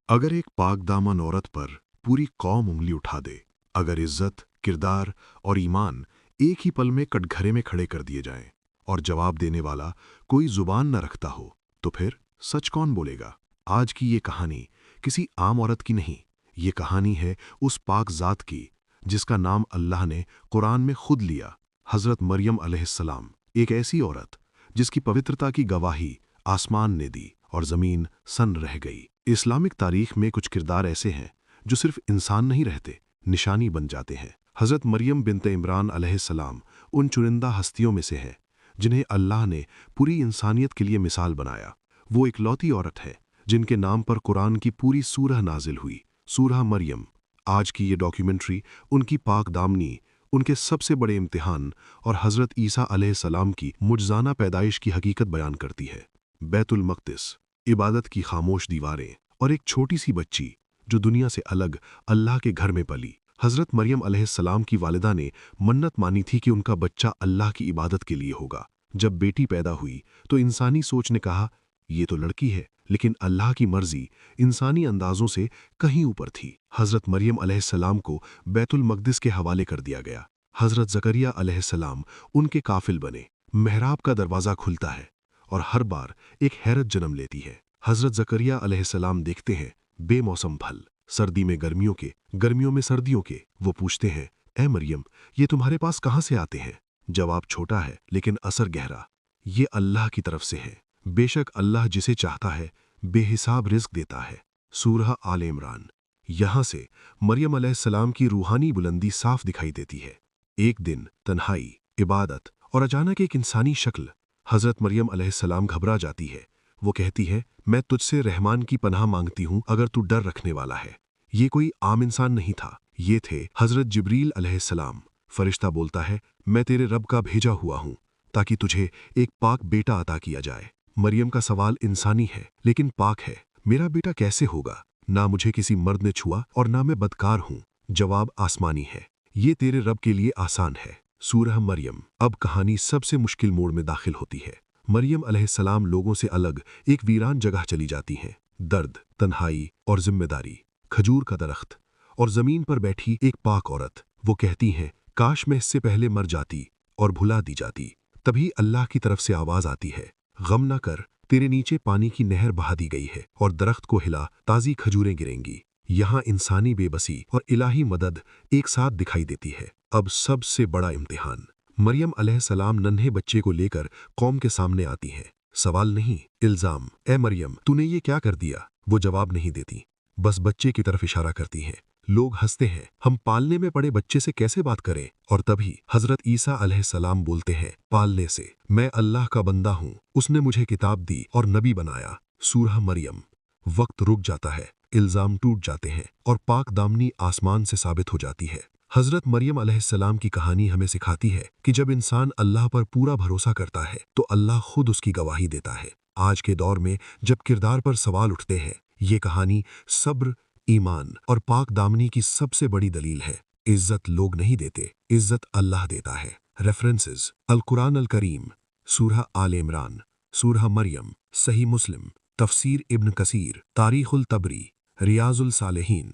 अगर एक पाक दामन औरत पर पूरी कौम उंगली उठा दे, अगर इज्जत, किरदार और ईमान एक ही पल में कटघरे में खड़े कर दिए जाएं और जवाब देने वाला कोई जुबान न रखता हो, तो फिर सच कौन बोलेगा? आज की ये कहानी किसी आम औरत की नहीं, ये कहानी है उस पाक ज़ात की जिसका नाम अल्लाह ने कुरान में खुद लिया, हज़रत मरियम अलैहिस्सलाम। एक ऐसी औरत जिसकी पवित्रता की गवाही आसमान ने दी और ज़मीन सन्न रह गई। इस्लामिक तारीख में कुछ किरदार ऐसे हैं जो सिर्फ इंसान नहीं रहते, निशानी बन जाते हैं। हज़रत मरियम बिनते इमरान अलैहिस्सलाम उन चुनिंदा हस्तियों में से है जिन्हें अल्लाह ने पूरी इंसानियत के लिए मिसाल बनाया। वो इकलौती औरत है जिनके नाम पर कुरान की पूरी सूरह नाजिल हुई, सूरह मरियम। आज की ये डॉक्यूमेंट्री उनकी पाक दामनी, उनके सबसे बड़े इम्तिहान और हज़रत ईसा अलैहिस्सलाम की मुजज़ाना पैदाइश की हकीकत बयान करती है। बैतुल मक़दिस, इबादत की खामोश दीवारें और एक छोटी सी बच्ची जो दुनिया से अलग अल्लाह के घर में पली। हज़रत मरियम अलैहिस्सलाम की वालिदा ने मन्नत मानी थी कि उनका बच्चा अल्लाह की इबादत के लिए होगा। जब बेटी पैदा हुई तो इंसानी सोच ने कहा, ये तो लड़की है, लेकिन अल्लाह की मर्जी इंसानी अंदाजों से कहीं ऊपर थी। हज़रत मरियम अलैहिस्सलाम को बैतुल मक़दिस के हवाले कर दिया गया। हज़रत ज़करिया अलैहिस्सलाम उनके काफिल बने। महराब का दरवाज़ा खुलता है और हर बार एक हैरत जन्म लेती है। हज़रत ज़करिया अलैहिस्सलाम देखते हैं बेमौसम फल, सर्दी में गर्मियों के, गर्मियों में सर्दियों के। वो पूछते हैं, ए मरियम, ये तुम्हारे पास कहाँ से आते हैं? जवाब छोटा है लेकिन असर गहरा, ये अल्लाह की तरफ से है। बेशक अल्लाह जिसे चाहता है बेहिसाब रिज़्क देता है। सूरह आल इमरान। यहाँ से मरियम अलैहिस्सलाम की रूहानी बुलंदी साफ दिखाई देती है। एक दिन तन्हाई, इबादत और अचानक एक इंसानी शक्ल। हज़रत मरियम अलैहिस्सलाम घबरा जाती है। वो कहती है, मैं तुझसे रहमान की पनाह मांगती हूँ अगर तू डर रखने वाला है। ये कोई आम इंसान नहीं था, ये थे हज़रत जिब्रील अलैहिस्सलाम। फरिश्ता बोलता है, मैं तेरे रब का भेजा हुआ हूँ ताकि तुझे एक पाक बेटा अता किया जाए। मरियम का सवाल इंसानी है लेकिन पाक है। मेरा बेटा कैसे होगा? ना मुझे किसी मर्द ने छुआ और ना मैं बदकार हूँ। जवाब आसमानी है, ये तेरे रब के लिए आसान है। सूरह मरियम। अब कहानी सबसे मुश्किल मोड़ में दाखिल होती है। मरियम अलैहिस्सलाम लोगों से अलग एक वीरान जगह चली जाती हैं। दर्द, तन्हाई और जिम्मेदारी, खजूर का दरख्त और जमीन पर बैठी एक पाक औरत। वो कहती हैं, काश मैं इससे पहले मर जाती और भुला दी जाती। तभी अल्लाह की तरफ से आवाज आती है, गम न कर, तेरे नीचे पानी की नहर बहा दी गई है और दरख्त को हिला, ताज़ी खजूरें गिरेंगी। यहाँ इंसानी बेबसी और इलाही मदद एक साथ दिखाई देती है। अब सबसे बड़ा इम्तिहान। मरियम अलैहिस्सलाम नन्हे बच्चे को लेकर कौम के सामने आती हैं। सवाल नहीं, इल्जाम। ए मरियम, तूने ये क्या कर दिया? वो जवाब नहीं देती, बस बच्चे की तरफ इशारा करती हैं। लोग हंसते हैं, हम पालने में पड़े बच्चे से कैसे बात करें? और तभी हजरत ईसा अलैहिस्सलाम बोलते हैं, पालने से, मैं अल्लाह का बंदा हूँ, उसने मुझे किताब दी और नबी बनाया। सूरह मरियम। वक्त रुक जाता है, इल्जाम टूट जाते हैं और पाक दामनी आसमान से साबित हो जाती है। हजरत मरियम अलैहिस्सलाम की कहानी हमें सिखाती है कि जब इंसान अल्लाह पर पूरा भरोसा करता है तो अल्लाह खुद उसकी गवाही देता है। आज के दौर में जब किरदार पर सवाल उठते हैं, ये कहानी सब्र, ईमान और पाक दामनी की सबसे बड़ी दलील है। इज्जत लोग नहीं देते, इज्जत अल्लाह देता है। रेफरेंसेस: अल कुरान अल करीम, सूरह आल इमरान, सूरह मरियम, सही मुस्लिम, तफसीर इब्न कसीर, तारीखुल तबरी, रियाजुल सालेहीन।